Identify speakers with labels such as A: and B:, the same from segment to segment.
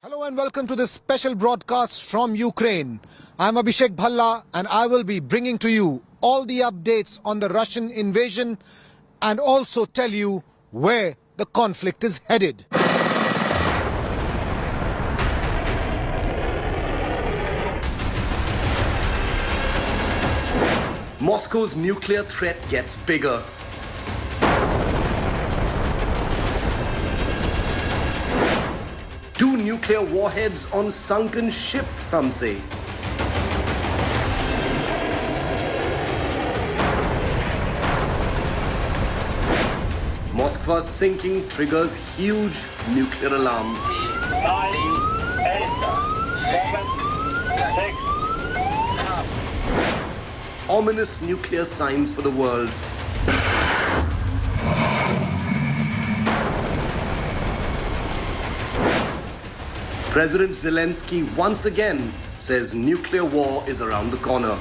A: Hello and welcome to this special broadcast from Ukraine. I'm Abhishek Bhalla and I will be bringing to you all the updates on the Russian invasion and also tell you where the conflict is headed.
B: Moscow's nuclear threat gets bigger. Two nuclear warheads on sunken ship, some say. Moskva's sinking triggers huge nuclear alarm.
C: 9, 8, 7, 6, 5.
B: Ominous nuclear signs for the world. President Zelensky once again says nuclear war is around the corner.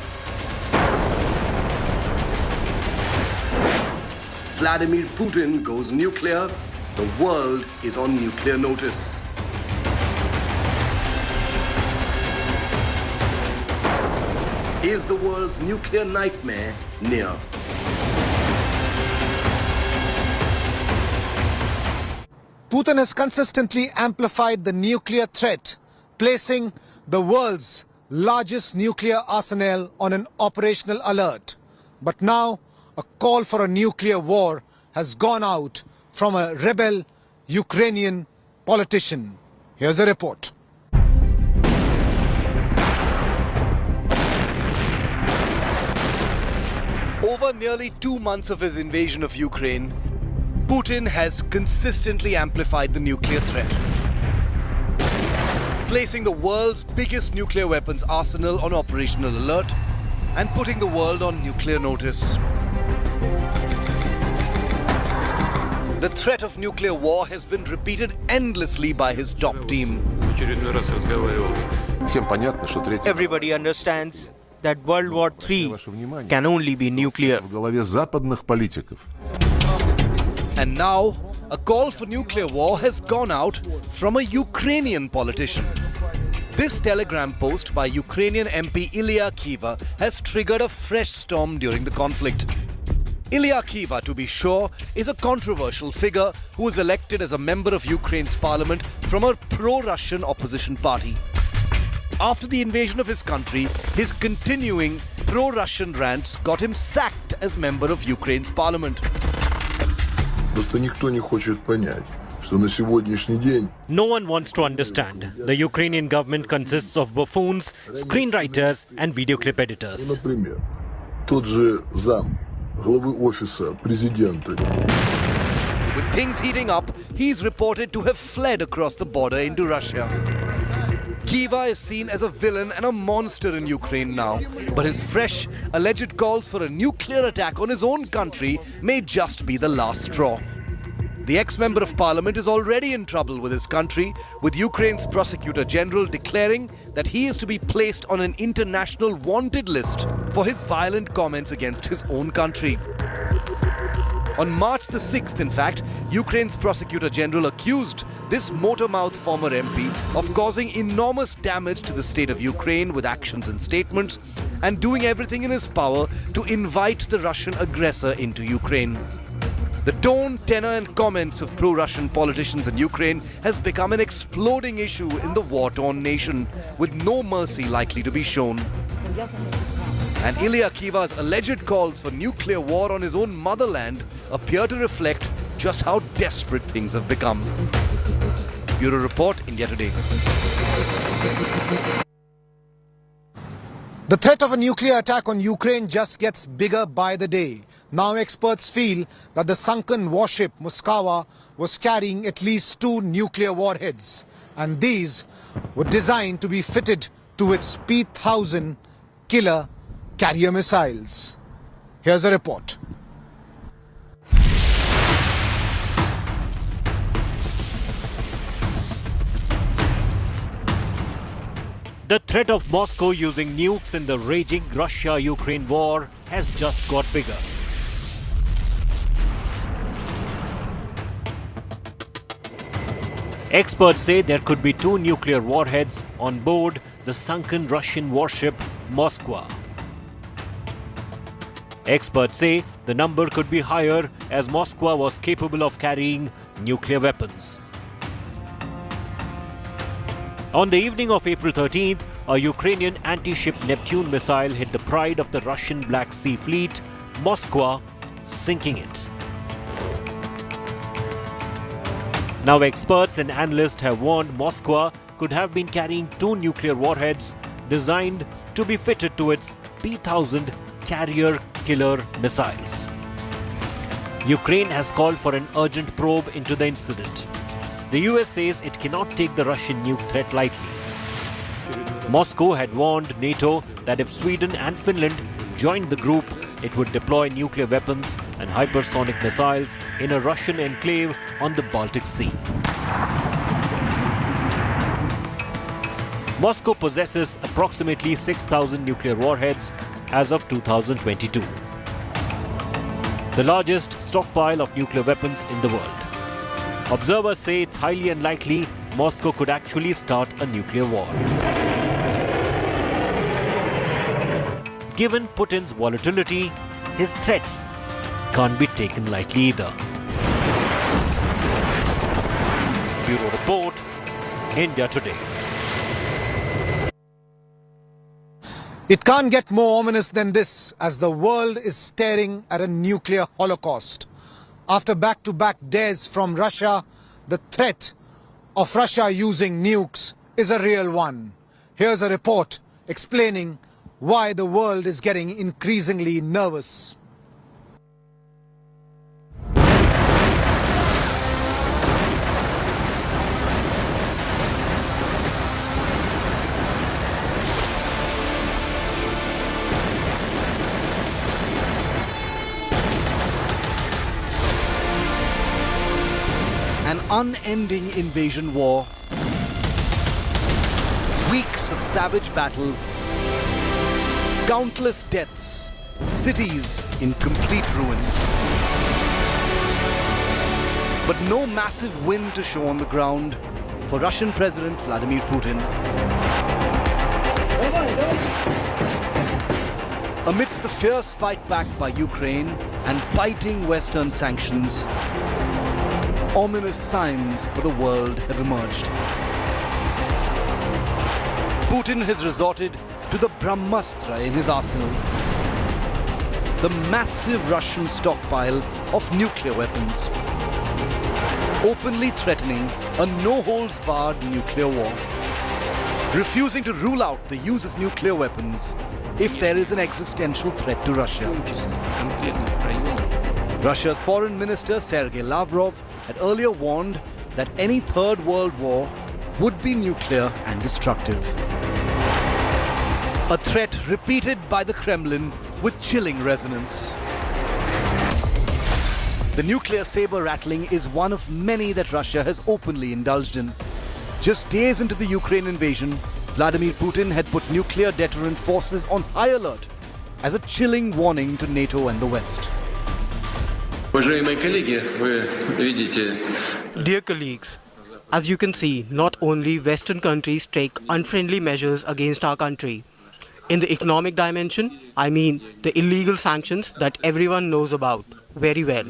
B: Vladimir Putin goes nuclear. The world is on nuclear notice. Is the world's nuclear nightmare near?
A: Putin has consistently amplified the nuclear threat, placing the world's largest nuclear arsenal on an operational alert. But now, a call for a nuclear war has gone out from a rebel Ukrainian politician. Here's a report.
B: Over nearly 2 months of his invasion of Ukraine, Putin has consistently amplified the nuclear threat, placing the world's biggest nuclear weapons arsenal on operational alert and putting the world on nuclear notice. The threat of nuclear war has been repeated endlessly by his top team.
D: Everybody understands that World War III can only be nuclear.
B: And now, a call for nuclear war has gone out from a Ukrainian politician. This telegram post by Ukrainian MP Ilya Kiva has triggered a fresh storm during the conflict. Ilya Kiva, to be sure, is a controversial figure who was elected as a member of Ukraine's parliament from a pro-Russian opposition party. After the invasion of his country, his continuing pro-Russian rants got him sacked as member of Ukraine's parliament.
E: No one wants to understand. The Ukrainian government consists of buffoons, screenwriters and video clip editors.
B: With things heating up, he's reported to have fled across the border into Russia. Kiva is seen as a villain and a monster in Ukraine now, but his fresh, alleged calls for a nuclear attack on his own country may just be the last straw. The ex-member of parliament is already in trouble with his country, with Ukraine's prosecutor general declaring that he is to be placed on an international wanted list for his violent comments against his own country. On March the 6th, in fact, Ukraine's prosecutor general accused this motor-mouth former MP of causing enormous damage to the state of Ukraine with actions and statements and doing everything in his power to invite the Russian aggressor into Ukraine. The tone, tenor and comments of pro-Russian politicians in Ukraine has become an exploding issue in the war-torn nation, with no mercy likely to be shown. And Ilya Kiva's alleged calls for nuclear war on his own motherland appear to reflect just how desperate things have become. Bureau Report, India Today.
A: The threat of a nuclear attack on Ukraine just gets bigger by the day. Now experts feel that the sunken warship MOSKVA was carrying at least 2 nuclear warheads, and these were designed to be fitted to its P-1000 killer carrier missiles. Here's a report.
E: The threat of Moscow using nukes in the raging Russia-Ukraine war has just got bigger. Experts say there could be 2 nuclear warheads on board the sunken Russian warship Moskva. Experts say the number could be higher as Moskva was capable of carrying nuclear weapons. On the evening of April 13th, a Ukrainian anti-ship Neptune missile hit the pride of the Russian Black Sea Fleet, Moskva, sinking it. Now experts and analysts have warned Moskva could have been carrying 2 nuclear warheads designed to be fitted to its P-1000 carrier killer missiles. Ukraine has called for an urgent probe into the incident. The US says it cannot take the Russian nuke threat lightly. Moscow had warned NATO that if Sweden and Finland joined the group, it would deploy nuclear weapons and hypersonic missiles in a Russian enclave on the Baltic Sea. Moscow possesses approximately 6,000 nuclear warheads as of 2022. The largest stockpile of nuclear weapons in the world. Observers say it's highly unlikely Moscow could actually start a nuclear war. Given Putin's volatility, his threats can't be taken lightly either. Bureau Report, India Today.
A: It can't get more ominous than this as the world is staring at a nuclear holocaust. After back-to-back dares from Russia, the threat of Russia using nukes is a real one. Here's a report explaining why the world is getting increasingly nervous.
B: An unending invasion war, weeks of savage battle, countless deaths, cities in complete ruin. But no massive win to show on the ground for Russian President Vladimir Putin. Amidst the fierce fight back by Ukraine and biting Western sanctions, ominous signs for the world have emerged. Putin has resorted to the Brahmastra in his arsenal, the massive Russian stockpile of nuclear weapons, openly threatening a no-holds-barred nuclear war, refusing to rule out the use of nuclear weapons if there is an existential threat to Russia. Russia's Foreign Minister Sergei Lavrov had earlier warned that any Third World War would be nuclear and destructive. A threat repeated by the Kremlin with chilling resonance. The nuclear saber rattling is one of many that Russia has openly indulged in. Just days into the Ukraine invasion, Vladimir Putin had put nuclear deterrent forces on high alert as a chilling warning to NATO and the West.
D: Dear colleagues, as you can see, not only Western countries take unfriendly measures against our country. In the economic dimension, I mean the illegal sanctions that everyone knows about very well.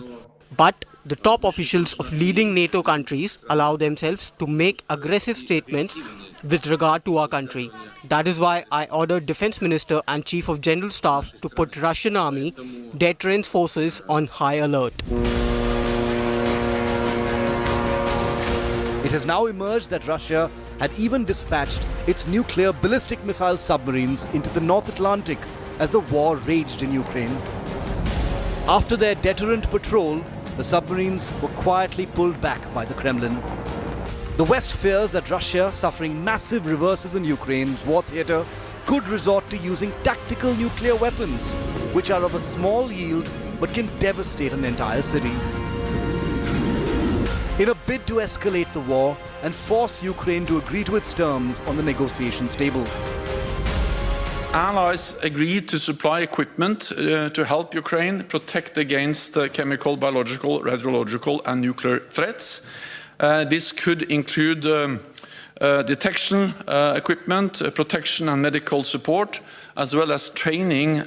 D: But the top officials of leading NATO countries allow themselves to make aggressive statements with regard to our country. That is why I ordered Defense Minister and Chief of General Staff to put Russian Army deterrence forces on high alert.
B: It has now emerged that Russia had even dispatched its nuclear ballistic missile submarines into the North Atlantic as the war raged in Ukraine. After their deterrent patrol, the submarines were quietly pulled back by the Kremlin. The West fears that Russia, suffering massive reverses in Ukraine's war theatre, could resort to using tactical nuclear weapons, which are of a small yield but can devastate an entire city. In a bid to escalate the war and force Ukraine to agree to its terms on the negotiations table.
F: Allies agreed to supply equipment to help Ukraine protect against chemical, biological, radiological and nuclear threats. This could include detection equipment, protection and medical support, as well as training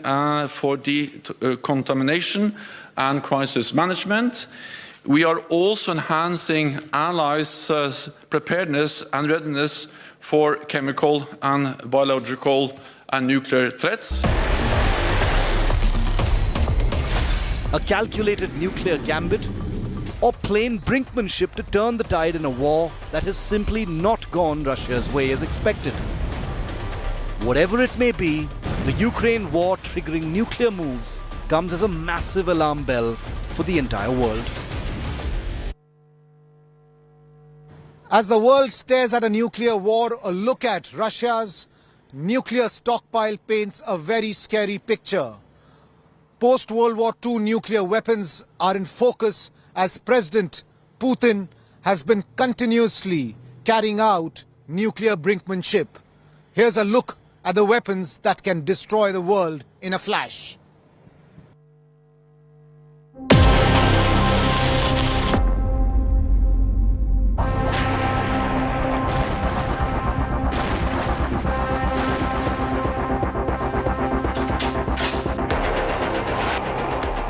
F: for decontamination and crisis management. We are also enhancing allies' preparedness and readiness for chemical and biological and nuclear threats.
B: A calculated nuclear gambit, or plain brinkmanship to turn the tide in a war that has simply not gone Russia's way as expected. Whatever it may be, the Ukraine war triggering nuclear moves comes as a massive alarm bell for the entire world.
A: As the world stares at a nuclear war, a look at Russia's nuclear stockpile paints a very scary picture. Post-World War II nuclear weapons are in focus as President Putin has been continuously carrying out nuclear brinkmanship. Here's a look at the weapons that can destroy the world in a flash.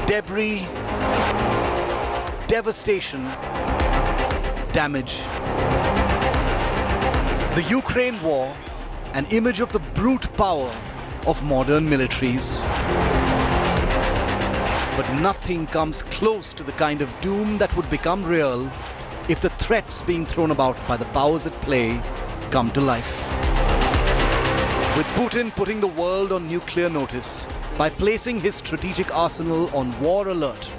B: Debris, devastation, damage. The Ukraine war, an image of the brute power of modern militaries. But nothing comes close to the kind of doom that would become real if the threats being thrown about by the powers at play come to life. With Putin putting the world on nuclear notice by placing his strategic arsenal on war alert,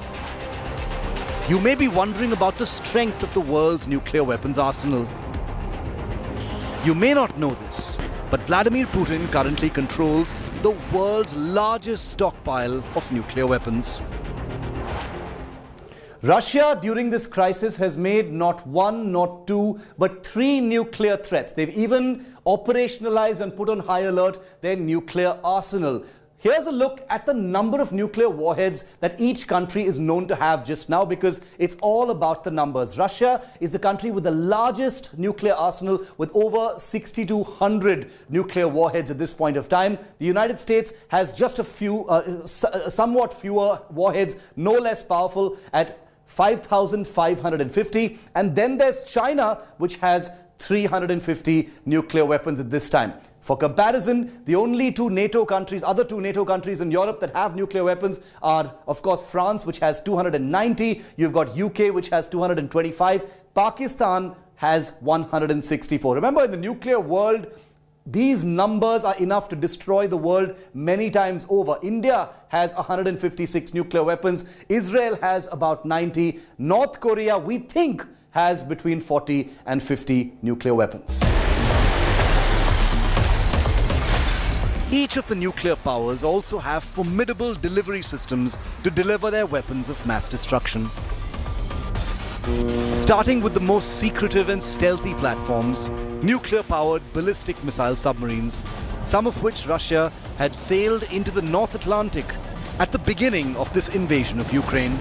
B: you may be wondering about the strength of the world's nuclear weapons arsenal. You may not know this, but Vladimir Putin currently controls the world's largest stockpile of nuclear weapons. Russia, during this crisis, has made not one, not two, but 3 nuclear threats. They've even operationalized and put on high alert their nuclear arsenal. Here's a look at the number of nuclear warheads that each country is known to have just now, because it's all about the numbers. Russia is the country with the largest nuclear arsenal, with over 6,200 nuclear warheads at this point of time. The United States has just a few, somewhat fewer warheads, no less powerful, at 5,550. And then there's China, which has 350 nuclear weapons at this time. For comparison, the only other two NATO countries in Europe that have nuclear weapons are, of course, France, which has 290. You've got UK, which has 225. Pakistan has 164. Remember, in the nuclear world, these numbers are enough to destroy the world many times over. India has 156 nuclear weapons. Israel has about 90. North Korea, we think, has between 40 and 50 nuclear weapons. Each of the nuclear powers also have formidable delivery systems to deliver their weapons of mass destruction. Starting with the most secretive and stealthy platforms, nuclear-powered ballistic missile submarines, some of which Russia had sailed into the North Atlantic at the beginning of this invasion of Ukraine.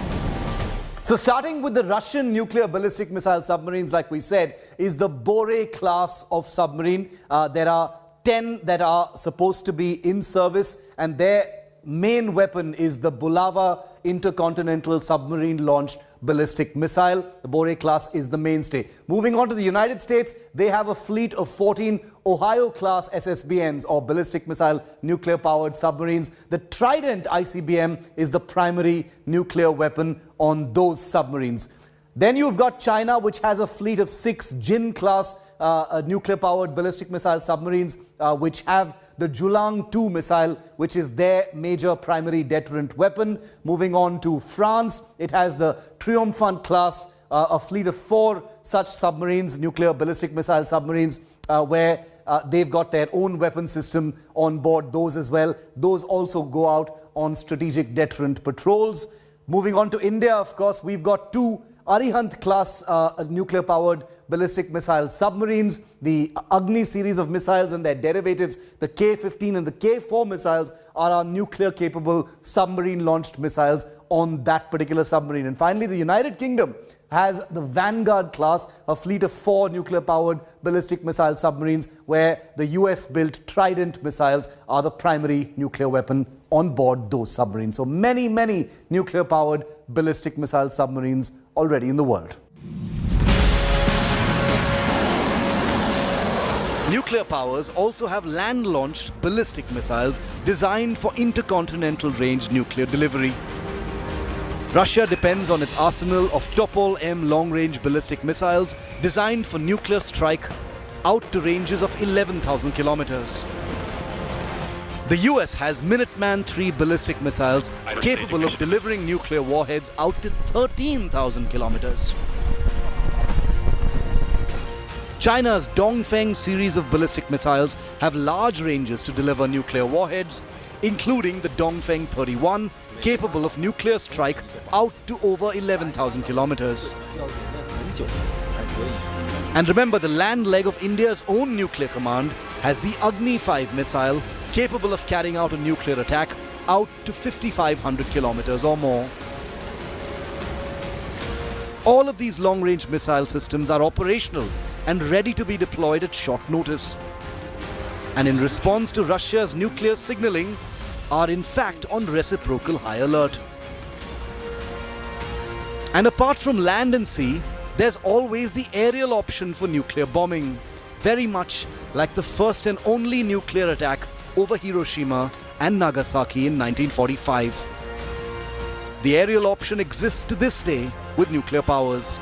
B: So starting with the Russian nuclear ballistic missile submarines, like we said, is the Bore class of submarine. There are 10 that are supposed to be in service, and their main weapon is the Bulava intercontinental submarine launched ballistic missile. The Bore class is the mainstay. Moving on to the United States, they have a fleet of 14 Ohio class SSBMs, or ballistic missile nuclear powered submarines. The Trident ICBM is the primary nuclear weapon on those submarines. Then you've got China, which has a fleet of 6 Jin class nuclear-powered ballistic missile submarines, which have the Julang-2 missile, which is their major primary deterrent weapon. Moving on to France, it has the Triomphant class, a fleet of 4 such submarines, nuclear ballistic missile submarines, where they've got their own weapon system on board those as well. Those also go out on strategic deterrent patrols. Moving on to India, of course, we've got 2 Arihant class nuclear-powered ballistic missile submarines. The Agni series of missiles and their derivatives, the K-15 and the K-4 missiles, are our nuclear-capable submarine-launched missiles.
G: on that particular submarine. And finally, the United Kingdom has the Vanguard class, a fleet of 4 nuclear-powered ballistic missile submarines, where the US-built Trident missiles are the primary nuclear weapon on board those submarines. So many, many nuclear-powered ballistic missile submarines already in the world.
B: Nuclear powers also have land-launched ballistic missiles designed for intercontinental range nuclear delivery. Russia depends on its arsenal of Topol-M long-range ballistic missiles designed for nuclear strike out to ranges of 11,000 kilometers. The US has Minuteman III ballistic missiles capable of delivering nuclear warheads out to 13,000 kilometers. China's Dongfeng series of ballistic missiles have large ranges to deliver nuclear warheads, including the Dongfeng 31, capable of nuclear strike out to over 11,000 kilometers. And remember, the land leg of India's own nuclear command has the Agni 5 missile, capable of carrying out a nuclear attack out to 5,500 kilometers or more. All of these long-range missile systems are operational and ready to be deployed at short notice. And in response to Russia's nuclear signaling, are in fact on reciprocal high alert. And apart from land and sea, there's always the aerial option for nuclear bombing, very much like the first and only nuclear attack over Hiroshima and Nagasaki in 1945. The aerial option exists to this day with nuclear powers.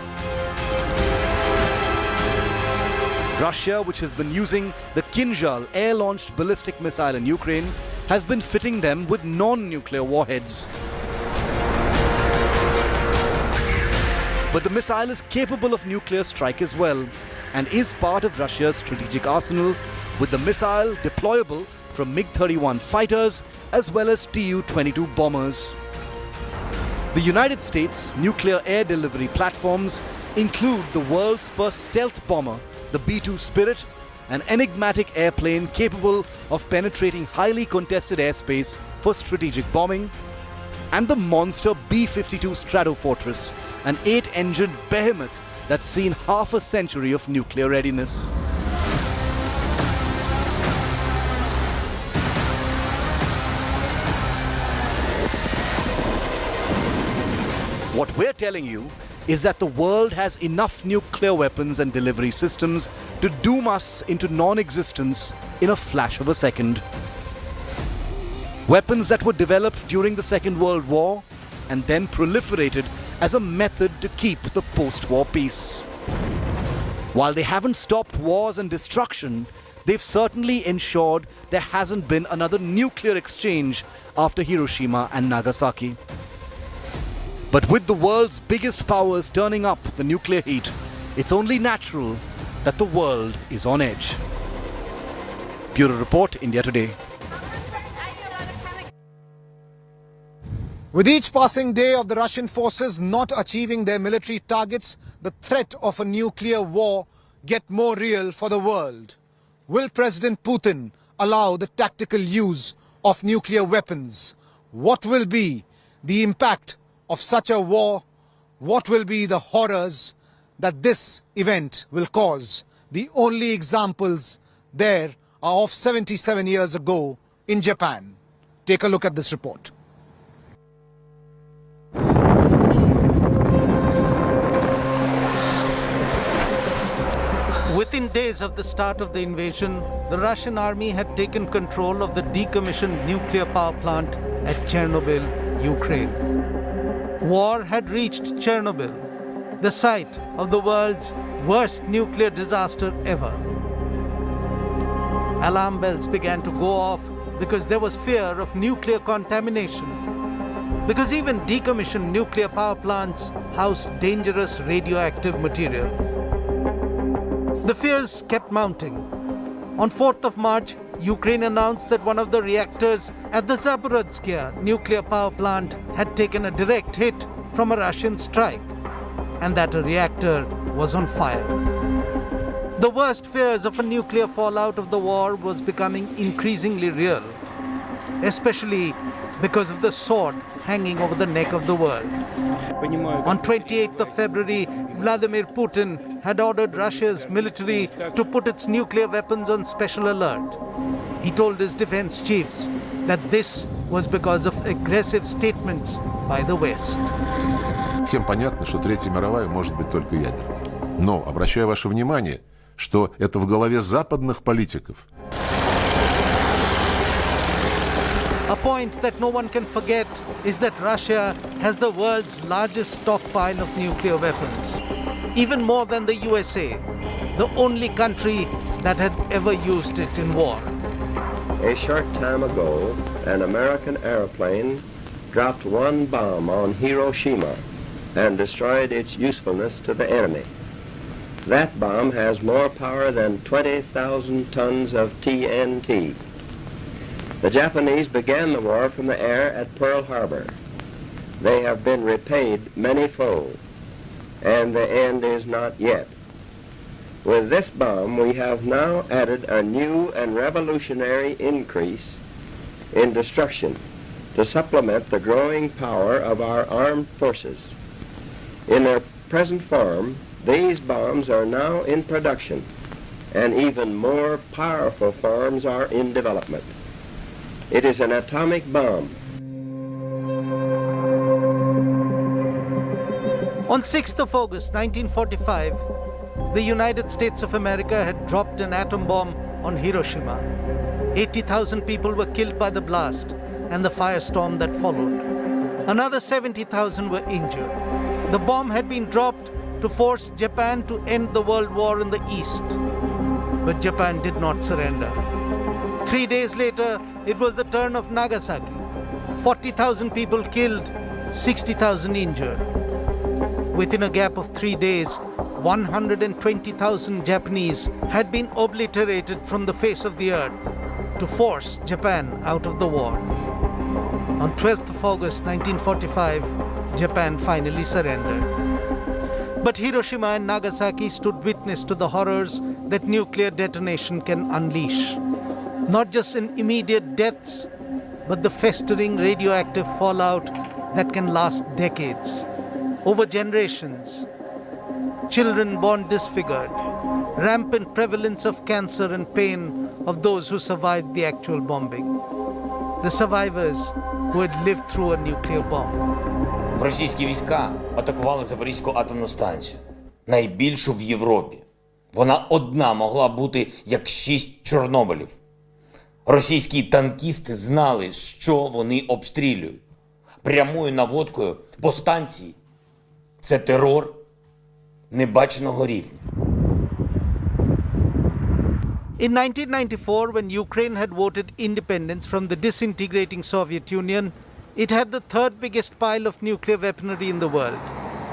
B: Russia, which has been using the Kinzhal air-launched ballistic missile in Ukraine, has been fitting them with non-nuclear warheads. But the missile is capable of nuclear strike as well, and is part of Russia's strategic arsenal, with the missile deployable from MiG-31 fighters as well as Tu-22 bombers. The United States' nuclear air delivery platforms include the world's first stealth bomber, the B-2 Spirit, an enigmatic airplane capable of penetrating highly contested airspace for strategic bombing, and the monster B-52 Stratofortress, an 8-engined behemoth that's seen half a century of nuclear readiness. What we're telling you is that the world has enough nuclear weapons and delivery systems to doom us into non-existence in a flash of a second. Weapons that were developed during the Second World War and then proliferated as a method to keep the post-war peace. While they haven't stopped wars and destruction, they've certainly ensured there hasn't been another nuclear exchange after Hiroshima and Nagasaki. But with the world's biggest powers turning up the nuclear heat, it's only natural that the world is on edge. Bureau Report, India Today.
A: With each passing day of the Russian forces not achieving their military targets, the threat of a nuclear war get more real for the world. Will President Putin allow the tactical use of nuclear weapons? What will be the impact of such a war? What will be the horrors that this event will cause? The only examples there are of 77 years ago in Japan. Take a look at this report.
H: Within days of the start of the invasion, the Russian army had taken control of the decommissioned nuclear power plant at Chernobyl, Ukraine. War had reached Chernobyl, the site of the world's worst nuclear disaster ever. Alarm bells began to go off because there was fear of nuclear contamination. Because even decommissioned nuclear power plants house dangerous radioactive material. The fears kept mounting. On 4th of March, Ukraine announced that one of the reactors at the Zaporizhzhia nuclear power plant had taken a direct hit from a Russian strike, and that a reactor was on fire. The worst fears of a nuclear fallout of the war was becoming increasingly real, especially because of the sword hanging over the neck of the world. On 28th of February, Vladimir Putin had ordered Russia's military to put its nuclear weapons on special alert. He told his defense chiefs that this was because of aggressive statements by the West.
I: Всем понятно, что Третья мировая может быть только ядерной. Но обращаю ваше внимание, что это в голове западных политиков.
H: A point that no one can forget is that Russia has the world's largest stockpile of nuclear weapons, even more than the USA, the only country that had ever used it in war.
J: A short time ago, an American airplane dropped one bomb on Hiroshima and destroyed its usefulness to the enemy. That bomb has more power than 20,000 tons of TNT. The Japanese began the war from the air at Pearl Harbor. They have been repaid many-fold, and the end is not yet. With this bomb, we have now added a new and revolutionary increase in destruction to supplement the growing power of our armed forces. In their present form, these bombs are now in production, and even more powerful forms are in development. It is an atomic bomb.
H: On 6th of August 1945, the United States of America had dropped an atom bomb on Hiroshima. 80,000 people were killed by the blast and the firestorm that followed. Another 70,000 were injured. The bomb had been dropped to force Japan to end the World War in the East. But Japan did not surrender. 3 days later, it was the turn of Nagasaki. 40,000 people killed, 60,000 injured. Within a gap of 3 days, 120,000 Japanese had been obliterated from the face of the earth to force Japan out of the war. On 12th of August 1945, Japan finally surrendered. But Hiroshima and Nagasaki stood witness to the horrors that nuclear detonation can unleash. Not just in immediate deaths, but the festering radioactive fallout that can last decades, over generations. Children born disfigured, rampant prevalence of cancer and pain of those who survived the actual bombing. The survivors who had lived through a nuclear bomb.
K: Російські війська атакували Запорізьку атомну станцію, найбільшу в Європі. Вона одна могла бути як 6 Чорнобилів. Російські танкісти знали, що вони обстрілюють. Прямою наводкою по станції – це терор небаченого рівня.
H: In 1994, when Ukraine had voted independence from the disintegrating Soviet Union, it had the third biggest pile of nuclear weaponry in the world,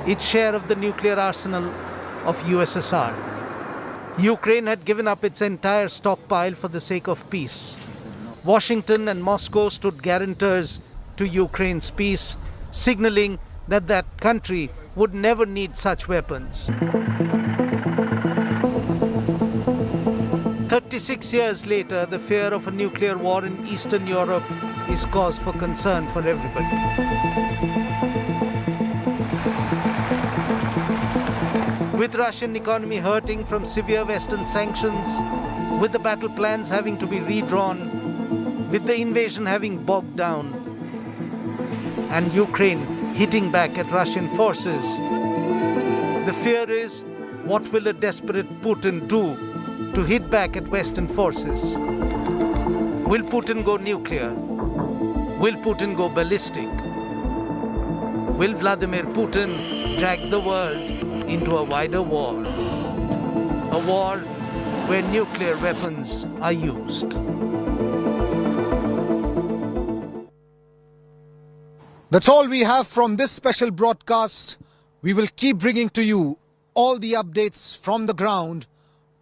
H: its share of the nuclear arsenal of USSR. Ukraine had given up its entire stockpile for the sake of peace. Washington and Moscow stood guarantors to Ukraine's peace, signaling that that country would never need such weapons. 36 years later, the fear of a nuclear war in Eastern Europe is cause for concern for everybody. With Russian economy hurting from severe Western sanctions, with the battle plans having to be redrawn, with the invasion having bogged down, and Ukraine hitting back at Russian forces, the fear is, what will a desperate Putin do to hit back at Western forces? Will Putin go nuclear? Will Putin go ballistic? Will Vladimir Putin drag the world into a wider war? A war where nuclear weapons are used.
A: That's all we have from this special broadcast. We will keep bringing to you all the updates from the ground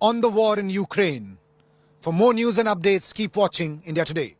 A: on the war in Ukraine. For more news and updates, keep watching India Today.